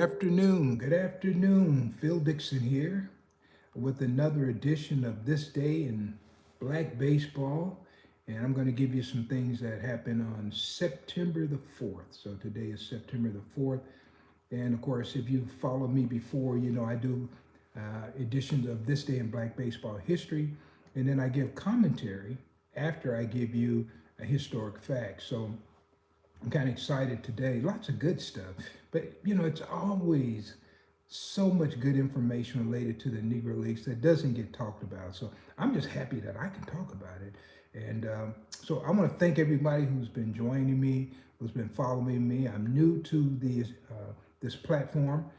Good afternoon. Phil Dixon here with another edition of This Day in Black Baseball. And I'm going to give you some things that happened on September the 4th. So today is September the 4th. And of course, if you've followed me before, you know I do editions of This Day in Black Baseball history. And then I give commentary after I give you a historic fact. So I'm kind of excited today. Lots of good stuff. But, you know, it's always so much good information related to the Negro Leagues that doesn't get talked about. So I'm just happy that I can talk about it. And so I want to thank everybody who's been joining me, who's been following me. I'm new to this platform.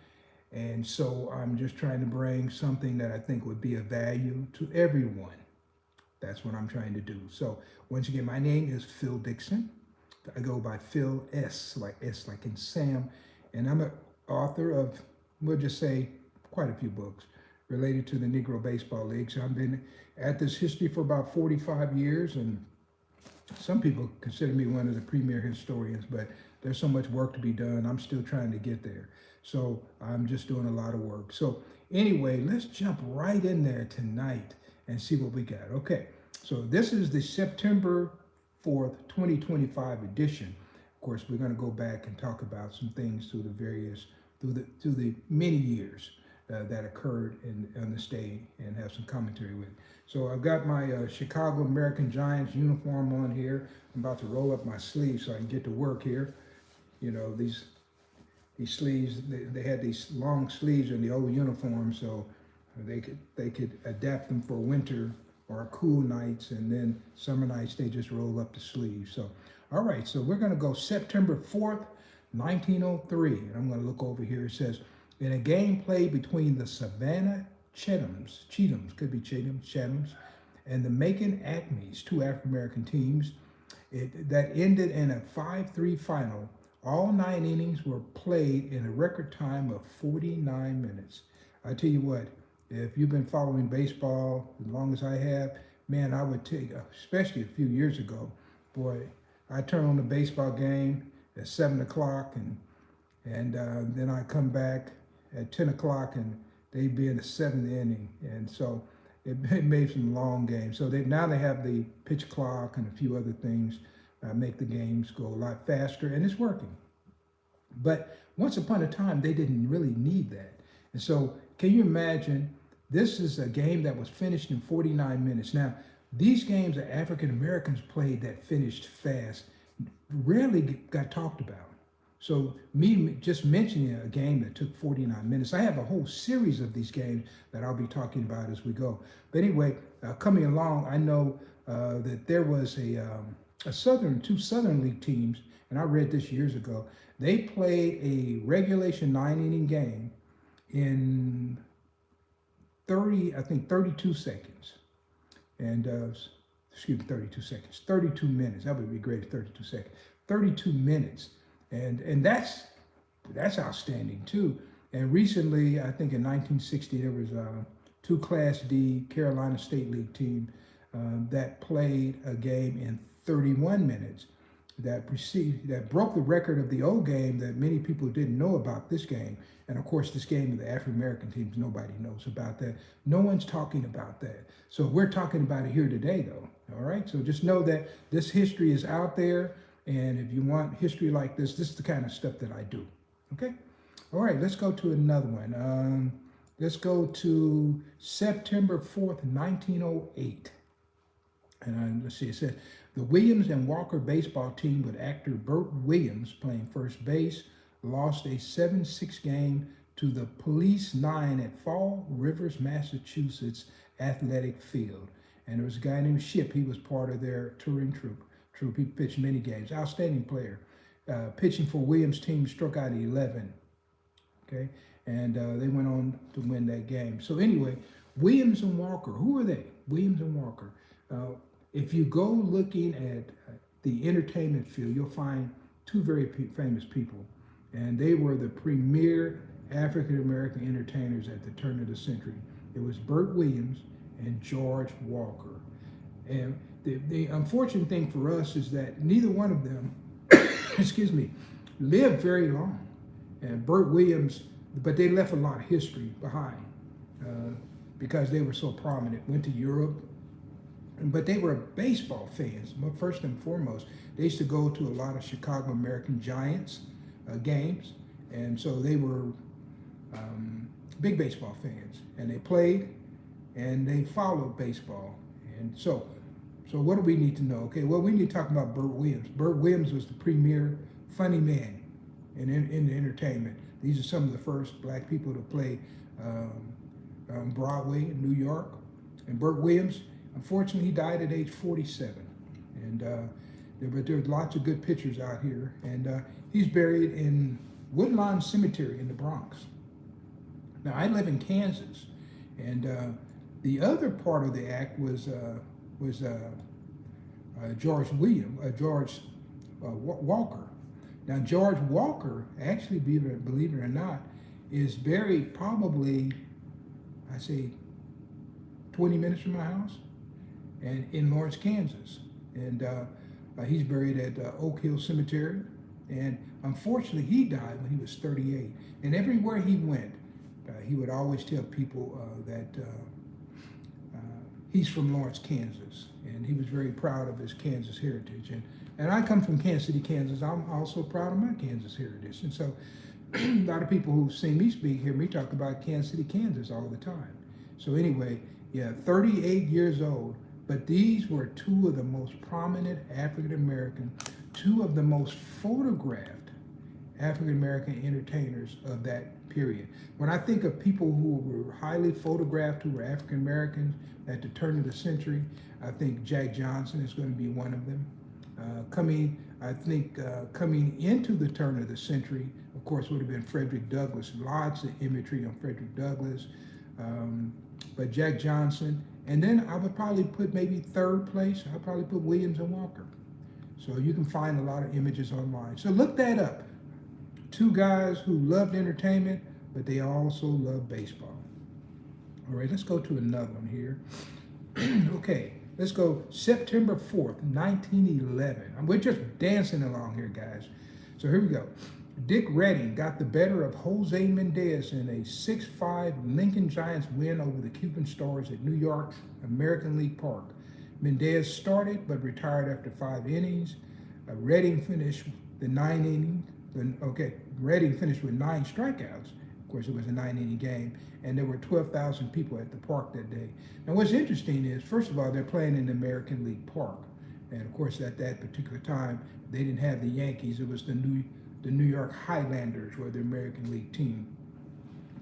And so I'm just trying to bring something that I think would be of value to everyone. That's what I'm trying to do. So once again, my name is Phil Dixon. I go by Phil S, like in Sam, and I'm an author of, we'll just say, quite a few books related to the Negro Baseball League. So I've been at this history for about 45 years, and some people consider me one of the premier historians, but there's so much work to be done. I'm still trying to get there. So I'm just doing a lot of work. So anyway, let's jump right in there tonight and see what we got. Okay, so this is the September 4th, 2025 edition. Of course, we're going to go back and talk about some things through the many years that occurred on this day and have some commentary with it. So I've got my Chicago American Giants uniform on here. I'm about to roll up my sleeves so I can get to work here. You know, these sleeves, they had these long sleeves in the old uniform, so they could adapt them for winter or cool nights, and then summer nights they just roll up the sleeves. So, all right, so we're going to go September 4th, 1903. And I'm going to look over here. It says, in a game played between the Savannah Chathams, could be Chathams, and the Macon Acmes, two African-American teams, that ended in a 5-3 final. All 9 innings were played in a record time of 49 minutes. I tell you what, if you've been following baseball as long as I have, man, I would take, especially a few years ago, boy, I turn on the baseball game at 7 o'clock, and then I come back at 10 o'clock, and they'd be in the 7th inning. And so it made some long games. So now they have the pitch clock and a few other things make the games go a lot faster, and it's working. But once upon a time, they didn't really need that. And so can you imagine, this is a game that was finished in 49 minutes. Now, these games that African Americans played that finished fast rarely got talked about. So me just mentioning a game that took 49 minutes, I have a whole series of these games that I'll be talking about as we go. But anyway, coming along, I know that there was two Southern League teams, and I read this years ago. They played a regulation 9-inning game in 32 seconds. And, 32 seconds, 32 minutes. That would be great, 32 seconds. 32 minutes. And that's outstanding too. And recently, I think in 1960, there was two Class D Carolina State League team that played a game in 31 minutes that broke the record of the old game that many people didn't know about this game. And of course, this game of the African-American teams, nobody knows about that. No one's talking about that. So we're talking about it here today, though. All right, so just know that this history is out there. And if you want history like this is the kind of stuff that I do. Okay? All right, let's go to another one. Let's go to September 4th, 1908. And let's see, it says, the Williams and Walker baseball team with actor Burt Williams playing first base lost a 7-6 game to the Police 9 at Fall Rivers, Massachusetts athletic field. And there was a guy named Ship. He was part of their touring troupe. He pitched many games. Outstanding player. Pitching for Williams' team, struck out 11. Okay, and they went on to win that game. So anyway, Williams and Walker. Who are they? Williams and Walker. If you go looking at the entertainment field, you'll find two very famous people. And they were the premier African-American entertainers at the turn of the century. It was Burt Williams and George Walker. And the unfortunate thing for us is that neither one of them, excuse me, lived very long. And Burt Williams but they left a lot of history behind uh, because they were so prominent. Went to Europe, but they were baseball fans. But first and foremost, they used to go to a lot of Chicago American Giants games, and so they were big baseball fans, and they played and they followed baseball. And so what do we need to know? Okay, well, we need to talk about Burt Williams. Burt Williams was the premier funny man in the entertainment. These are some of the first black people to play on Broadway in New York. And Burt Williams, unfortunately, he died at age 47. And there's lots of good pictures out here. And he's buried in Woodlawn Cemetery in the Bronx. Now, I live in Kansas, and the other part of the act was George Walker. Now, George Walker, actually, believe it or not, is buried probably, I say, 20 minutes from my house, and in Lawrence, Kansas. And he's buried at Oak Hill Cemetery. And unfortunately, he died when he was 38. And everywhere he went, he would always tell people that he's from Lawrence, Kansas, and he was very proud of his Kansas heritage. And I come from Kansas City, Kansas. I'm also proud of my Kansas heritage. And so a lot of people who've seen me speak hear me talk about Kansas City, Kansas all the time. So anyway, yeah, 38 years old, but these were two of the most prominent African-American, two of the most photographed African-American entertainers of that period. When I think of people who were highly photographed, who were African-Americans at the turn of the century, I think Jack Johnson is going to be one of them. Coming into the turn of the century, of course, would have been Frederick Douglass. Lots of imagery on Frederick Douglass, but Jack Johnson. And then I would probably put maybe third place, I'd probably put Williams and Walker. So you can find a lot of images online. So look that up. Two guys who loved entertainment, but they also loved baseball. All right, let's go to another one here. Okay, let's go September 4th, 1911. We're just dancing along here, guys. So here we go. Dick Redding got the better of Jose Mendez in a 6-5 Lincoln Giants win over the Cuban Stars at New York's American League Park. Mendez started but retired after 5 innings. Redding finished the 9 innings. Redding finished with 9 strikeouts. Of course, it was a 9-inning game, and there were 12,000 people at the park that day. And what's interesting is, first of all, they're playing in the American League Park, and of course, at that particular time, they didn't have the Yankees. It was the New York Highlanders were the American League team,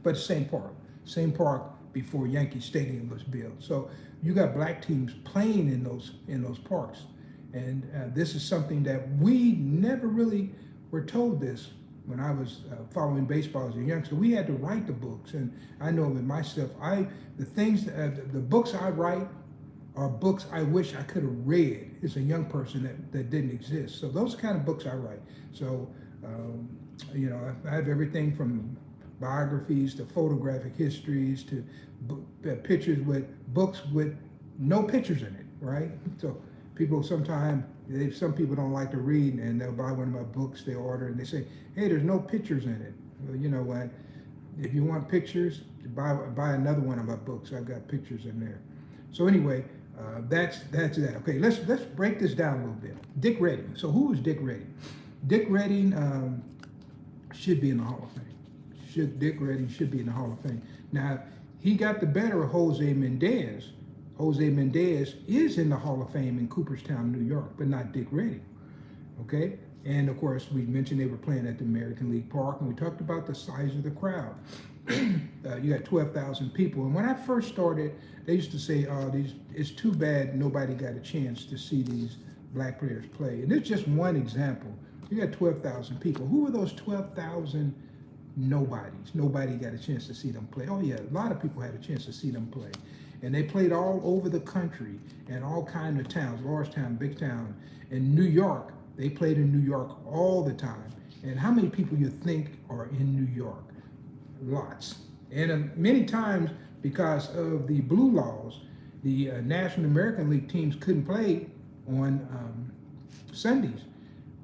but same park before Yankee Stadium was built. So you got black teams playing in those parks, and this is something that we never really were told this when I was following baseball as a youngster. We had to write the books, and I know with myself, the books I write are books I wish I could have read as a young person that didn't exist. So those kind of books I write. So I have everything from biographies to photographic histories to pictures with books with no pictures in it, right? So some people don't like to read, and they'll buy one of my books, they order, and they say, hey, there's no pictures in it. Well, you know what? If you want pictures, buy another one of my books. I've got pictures in there. So anyway, that's that. Okay, let's break this down a little bit. Dick Redding. So who was Dick Redding? Dick Redding should be in the Hall of Fame. Dick Redding should be in the Hall of Fame. Now, he got the better of Jose Mendez. Jose Mendez is in the Hall of Fame in Cooperstown, New York, but not Dick Redding, okay? And of course, we mentioned they were playing at the American League Park, and we talked about the size of the crowd. You got 12,000 people. And when I first started, they used to say, it's too bad nobody got a chance to see these black players play. And it's just one example. You got 12,000 people. Who were those 12,000 nobodies? Nobody got a chance to see them play. Oh yeah, a lot of people had a chance to see them play. And they played all over the country and all kinds of towns, large town, big town. In New York, they played in New York all the time. And how many people you think are in New York? Lots. And many times, because of the blue laws, the National American League teams couldn't play on Sundays.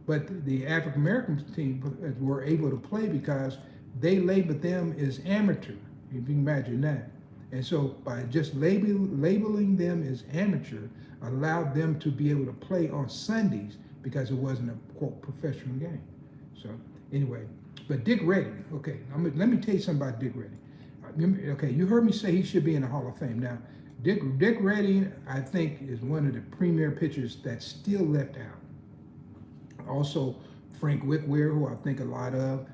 But the African American team were able to play because they labeled them as amateur, if you can imagine that. And so by just labeling them as amateur, allowed them to be able to play on Sundays because it wasn't a quote professional game. So anyway, but Dick Redding, okay, let me tell you something about Dick Redding. Okay, you heard me say he should be in the Hall of Fame. Now, Dick Redding, I think, is one of the premier pitchers that's still left out. Also, Frank Wickware, who I think a lot of.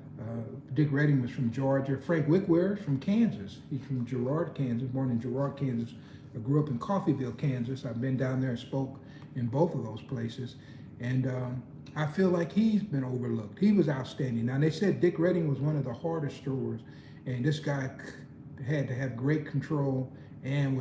Dick Redding was from Georgia. Frank Wickware is from Kansas. He's from Girard, Kansas, born in Girard, Kansas. I grew up in Coffeyville, Kansas. I've been down there and spoke in both of those places. And I feel like he's been overlooked. He was outstanding. Now, they said Dick Redding was one of the hardest throwers, and this guy had to have great control and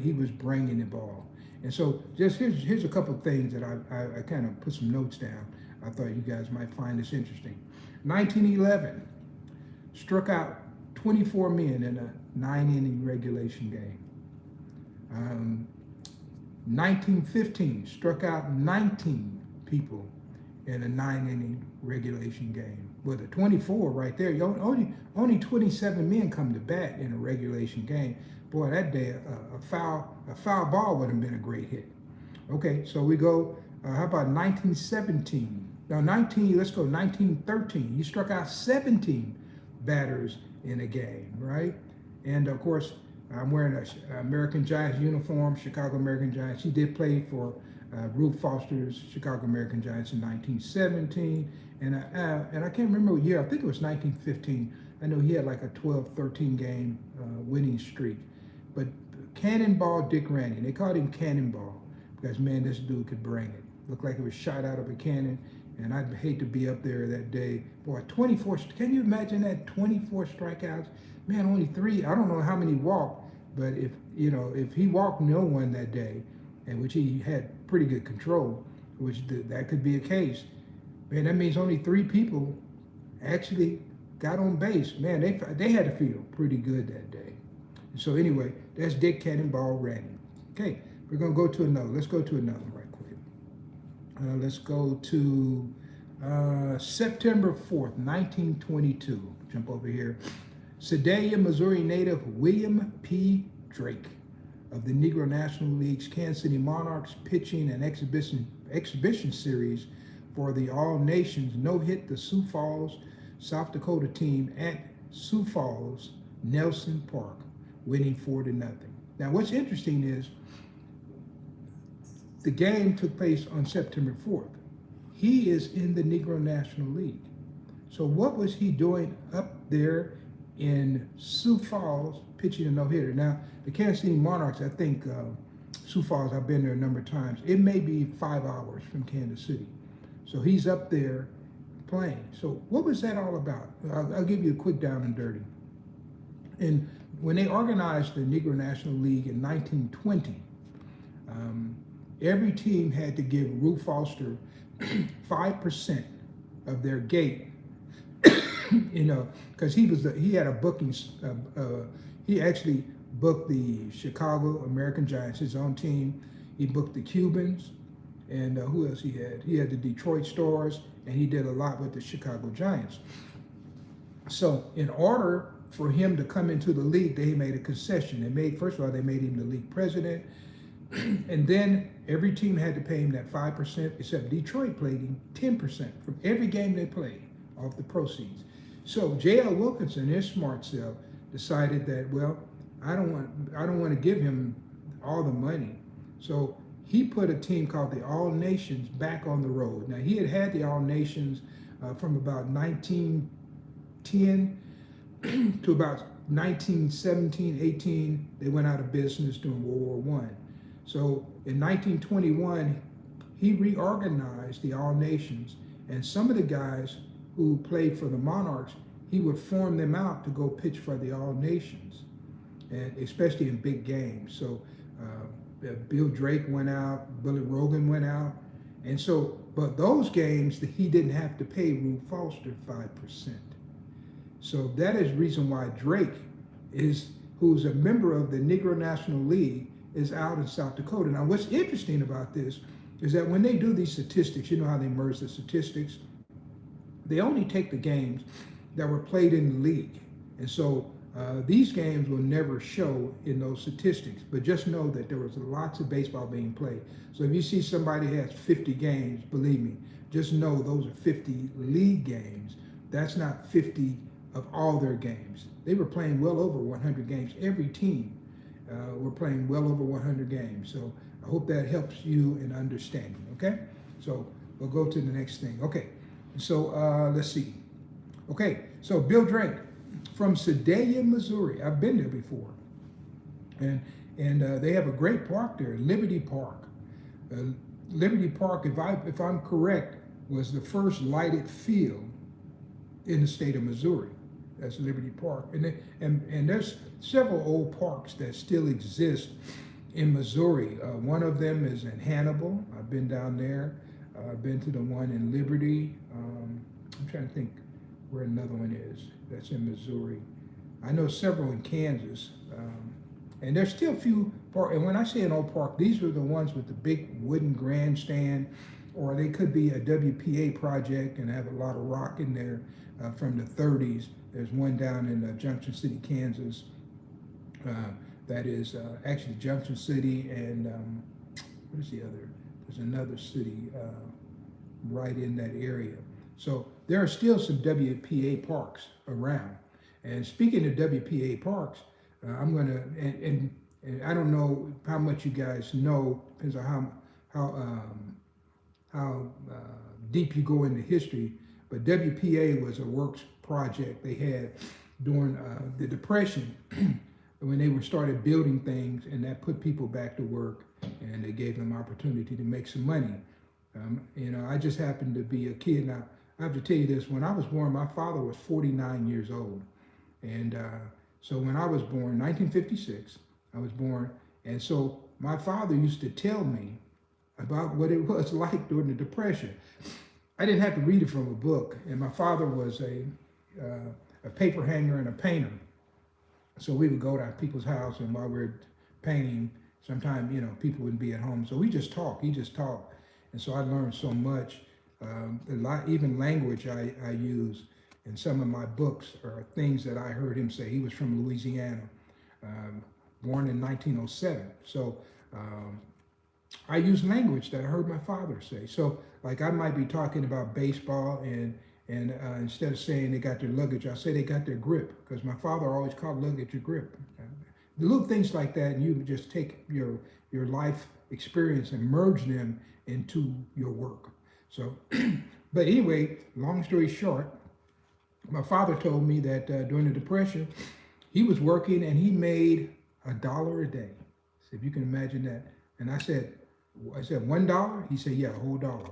he was bringing the ball. And so just here's a couple of things that I kind of put some notes down. I thought you guys might find this interesting. 1911, struck out 24 men in a 9-inning regulation game. 1915, struck out 19 people in a 9-inning regulation game. With a 24 right there, only 27 men come to bat in a regulation game. Boy, that day a foul ball would have been a great hit. Okay, so we go. How about 1917? Now, let's go 1913. He struck out 17 batters in a game, right? And of course, I'm wearing an American Giants uniform, Chicago American Giants. He did play for Rube Foster's Chicago American Giants in 1917. And I can't remember what year, I think it was 1915. I know he had like a 12-13 game winning streak. But Cannonball Dick Redding, they called him Cannonball because, man, this dude could bring it. Looked like it was shot out of a cannon. And I'd hate to be up there that day. Boy, 24, can you imagine that? 24 strikeouts? Man, only 3, I don't know how many walked, but if he walked no one that day, and which he had pretty good control, which that could be a case, man, that means only 3 people actually got on base. Man, they had to feel pretty good that day. So anyway, that's Dick Cannonball Redding. Okay, we're gonna go to another. Let's go to another right quick. Let's go to September 4th, 1922. Jump over here. Sedalia, Missouri native William P. Drake of the Negro National League's Kansas City Monarchs pitching an exhibition series for the All Nations no-hit the Sioux Falls, South Dakota team at Sioux Falls Nelson Park, winning 4-0. Now, what's interesting is the game took place on September 4th. He is in the Negro National League. So what was he doing up there in Sioux Falls pitching a no-hitter? Now, the Kansas City Monarchs, I think Sioux Falls, I've been there a number of times. It may be 5 hours from Kansas City. So he's up there playing. So what was that all about? I'll give you a quick down and dirty. And when they organized the Negro National League in 1920, every team had to give Rube Foster 5% of their gate, because he had a booking. He actually booked the Chicago American Giants, his own team. He booked the Cubans, and who else he had? He had the Detroit Stars, and he did a lot with the Chicago Giants. So in order for him to come into the league, they made a concession. First of all, they made him the league president, and then every team had to pay him that 5%, except Detroit paid him 10% from every game they played off the proceeds. So J.L. Wilkinson, his smart self, decided that, well, I don't want to give him all the money. So he put a team called the All Nations back on the road. Now, he had the All Nations from about 1910 to about 1917, 18. They went out of business during World War I. So in 1921, he reorganized the All Nations, and some of the guys who played for the Monarchs, he would form them out to go pitch for the All Nations, and especially in big games. So Bill Drake went out, Billy Rogan went out, and so, but those games that he didn't have to pay Rube Foster 5%. So that is the reason why Drake who's a member of the Negro National League, is out in South Dakota. Now, what's interesting about this is that when they do these statistics, you know how they merge the statistics? They only take the games that were played in the league. And so these games will never show in those statistics, but just know that there was lots of baseball being played. So if you see somebody has 50 games, believe me, just know those are 50 league games. That's not 50 of all their games. They were playing well over 100 games. Every team were playing well over 100 games. So I hope that helps you in understanding, okay? So we'll go to the next thing. Okay, so let's see. Okay, so Bill Drake from Sedalia, Missouri. I've been there before. And they have a great park there, Liberty Park. Liberty Park, if I'm correct, was the first lighted field in the state of Missouri. That's Liberty Park. And there's several old parks that still exist in Missouri. One of them is in Hannibal. I've been down there. I've been to the one in Liberty. I'm trying to think where another one is that's in Missouri. I know several in Kansas. And there's still a few parks. And when I say an old park, these are the ones with the big wooden grandstand, or they could be a WPA project and have a lot of rock in there from the 30s. There's one down in Junction City, Kansas. That is actually Junction City and what is the other? There's another city right in that area. So there are still some WPA parks around. And speaking of WPA parks, I'm going to, and I don't know how much you guys know, depends on how deep you go into history, but WPA was a works project they had during the Depression when they were started building things, and that put people back to work, and they gave them opportunity to make some money. You know, I just happened to be a kid. Now, I have to tell you this, when I was born, my father was 49 years old. And so when I was born, 1956, I was born. And so my father used to tell me about what it was like during the Depression. I didn't have to read it from a book. And my father was a paper hanger and a painter. So we would go to people's house, and while we were painting, sometimes, you know, people wouldn't be at home. So we just talked, he just talked. And so I learned so much, even language I use in some of my books are things that I heard him say. He was from Louisiana, born in 1907. So I use language that I heard my father say. So like I might be talking about baseball, and instead of saying they got their luggage, I say they got their grip, because my father always called luggage a grip. The little things like that, and you just take your life experience and merge them into your work. So, but anyway, long story short, my father told me that during the Depression, he was working and he made $1 a day. So if you can imagine that. And I said, $1? He said, yeah, a whole dollar.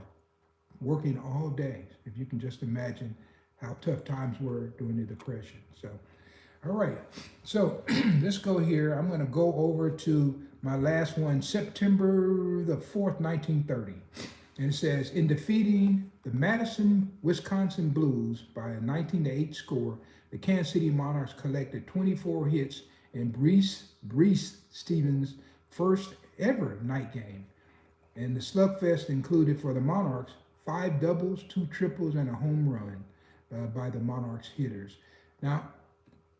Working all day. If you can just imagine how tough times were during the Depression. So, all right. So let's go here. I'm going to go over to my last one, September the 4th, 1930. And it says, in defeating the Madison, Wisconsin Blues by a 19-8 score, the Kansas City Monarchs collected 24 hits in Brees Stevens' first ever night game. And the slugfest included for the Monarchs 5 doubles, 2 triples, and a home run by the Monarchs hitters. Now,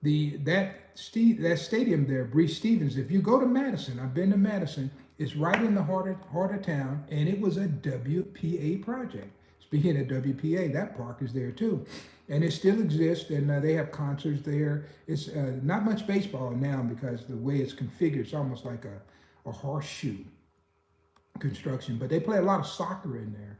that stadium there, Brees Stevens, if you go to Madison, I've been to Madison, it's right in the heart of town, and it was a WPA project. Speaking of WPA, that park is there too. And it still exists, and they have concerts there. It's not much baseball now because the way it's configured, it's almost like a horseshoe construction, but they play a lot of soccer in there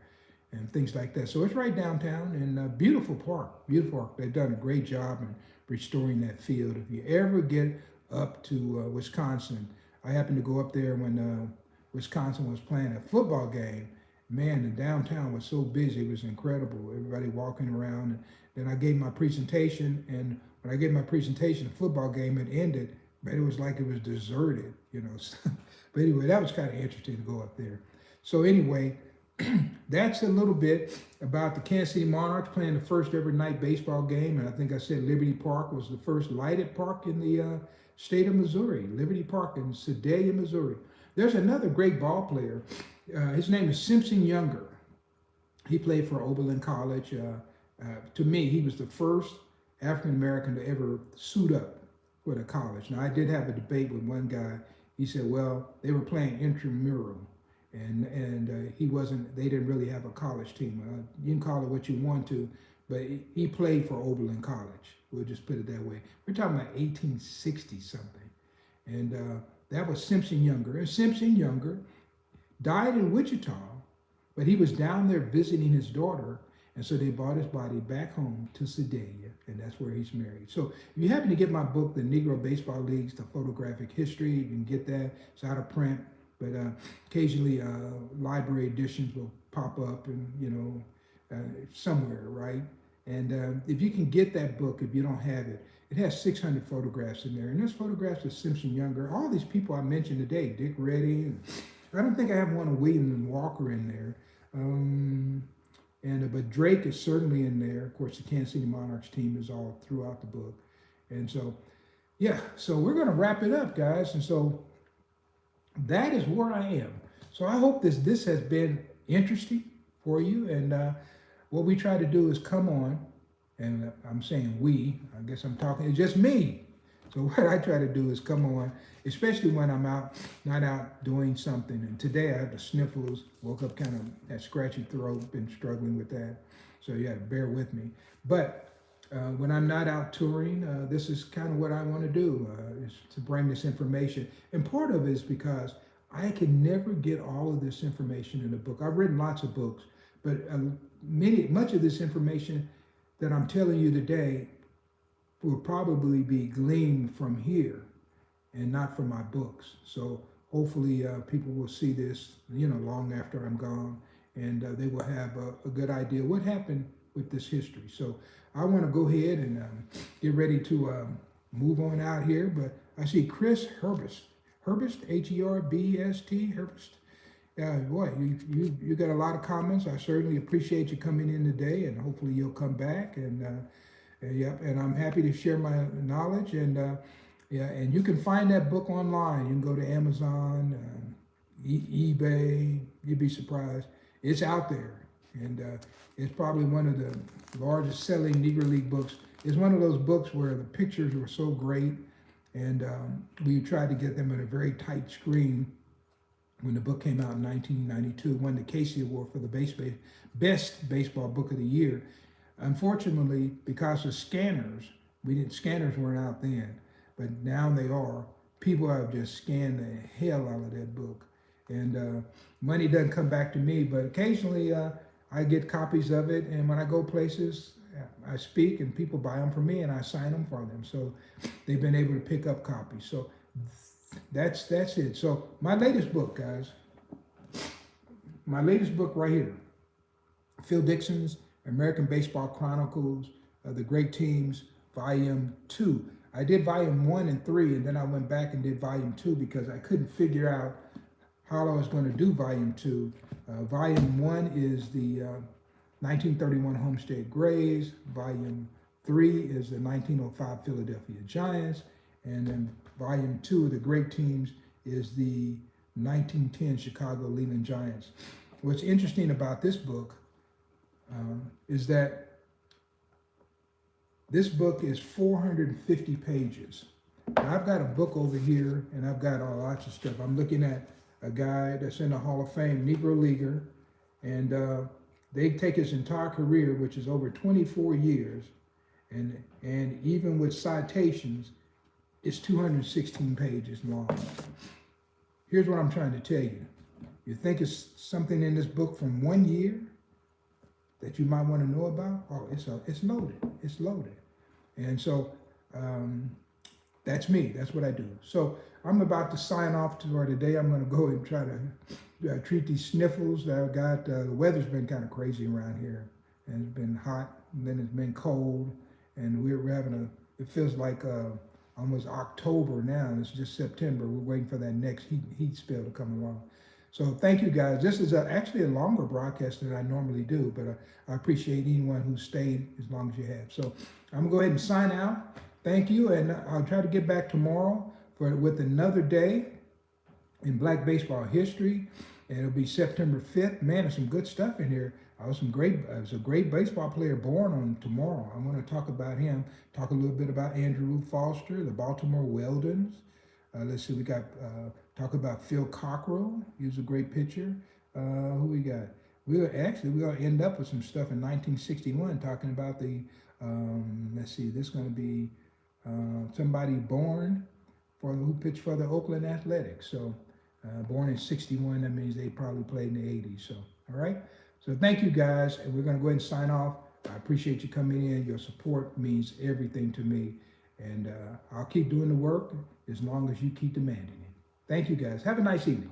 and things like that. So it's right downtown, and beautiful park, beautiful park. They've done a great job in restoring that field. If you ever get up to Wisconsin, I happened to go up there when Wisconsin was playing a football game. Man, the downtown was so busy, it was incredible. Everybody walking around. And then I gave my presentation, and when I gave my presentation, the football game had ended, but it was like it was deserted, you know. But anyway, that was kind of interesting to go up there. So anyway, that's a little bit about the Kansas City Monarchs playing the first ever night baseball game. And I think I said Liberty Park was the first lighted park in the state of Missouri, Liberty Park in Sedalia, Missouri. There's another great ball player. His name is Simpson Younger. He played for Oberlin College. To me, he was the first African American to ever suit up for the college. Now, I did have a debate with one guy. He said, well, they were playing intramural, and he wasn't. They didn't really have a college team. You can call it what you want to, but he played for Oberlin College. We'll just put it that way. We're talking about 1860 something, and that was Simpson Younger. And Simpson Younger died in Wichita, but he was down there visiting his daughter, and so they brought his body back home to Sedalia, and that's where he's married. So if you happen to get my book, The Negro Baseball Leagues, The Photographic History, you can get that. It's out of print, but occasionally library editions will pop up and, somewhere, right? And if you can get that book, if you don't have it, it has 600 photographs in there. And there's photographs of Simpson Younger, all these people I mentioned today, Dick Reddy. And I don't think I have one of William and Walker in there. But Drake is certainly in there. Of course, the Kansas City Monarchs team is all throughout the book. And so, yeah, so we're going to wrap it up, guys. And so that is where I am. So I hope this has been interesting for you. And what we try to do is come on, and I'm saying we, I guess I'm talking, it's just me. So what I try to do is come on, especially when I'm not out doing something. And today I have the sniffles, woke up kind of that scratchy throat, been struggling with that. So you got to bear with me. But when I'm not out touring, this is kind of what I want to do, is to bring this information. And part of it is because I can never get all of this information in a book. I've written lots of books, but much of this information that I'm telling you today will probably be gleaned from here and not from my books. So hopefully people will see this, long after I'm gone, and they will have a good idea what happened with this history. So I want to go ahead and get ready to move on out here, but I see Chris Herbst, Herbst, Herbst. Boy, you got a lot of comments. I certainly appreciate you coming in today, and hopefully you'll come back. And and I'm happy to share my knowledge. And and you can find that book online. You can go to Amazon, eBay. You'd be surprised. It's out there, and it's probably one of the largest selling Negro League books. It's one of those books where the pictures were so great, and we tried to get them in a very tight screen. When the book came out in 1992, won the Casey Award for the best baseball book of the year. Unfortunately, because of scanners, scanners weren't out then, but now they are. People have just scanned the hell out of that book. And money doesn't come back to me, but occasionally I get copies of it, and when I go places, I speak and people buy them for me and I sign them for them. So they've been able to pick up copies. So that's it. So my latest book, guys, my latest book right here, Phil Dixon's American Baseball Chronicles of the Great Teams, Volume 2. I did Volume 1 and 3, and then I went back and did Volume 2 because I couldn't figure out how I was going to do Volume 2. Volume 1 is the 1931 Homestead Grays. Volume 3 is the 1905 Philadelphia Giants. And then Volume 2 of the Great Teams is the 1910 Chicago Leland Giants. What's interesting about this book is that this book is 450 pages. Now, I've got a book over here, and I've got lots of stuff. I'm looking at a guy that's in the Hall of Fame, Negro Leaguer, and they take his entire career, which is over 24 years, and even with citations, it's 216 pages long. Here's what I'm trying to tell you. You think it's something in this book from 1 year that you might want to know about? Oh, it's loaded. It's loaded. And so that's me. That's what I do. So I'm about to sign off for today. I'm going to go and try to treat these sniffles that I've got. The weather's been kind of crazy around here. And it's been hot, and then it's been cold. And we're having it feels like almost October now, and it's just September. We're waiting for that next heat spell to come along. So thank you, guys. This is actually a longer broadcast than I normally do, but I appreciate anyone who stayed as long as you have. So I'm going to go ahead and sign out. Thank you, and I'll try to get back tomorrow with another day in Black baseball history, and it'll be September 5th. Man, there's some good stuff in here. There's a great baseball player born on tomorrow. I want to talk about him. Talk a little bit about Andrew Foster, the Baltimore Weldons. Let's see, we got talk about Phil Cockrell. He was a great pitcher. Who we got? We'll end up with some stuff in 1961 talking about the. Let's see, this is going to be somebody born who pitched for the Oakland Athletics. So born in 61, that means they probably played in the 80s. So all right. So thank you guys, and we're going to go ahead and sign off. I appreciate you coming in. Your support means everything to me, and I'll keep doing the work as long as you keep demanding it. Thank you guys. Have a nice evening.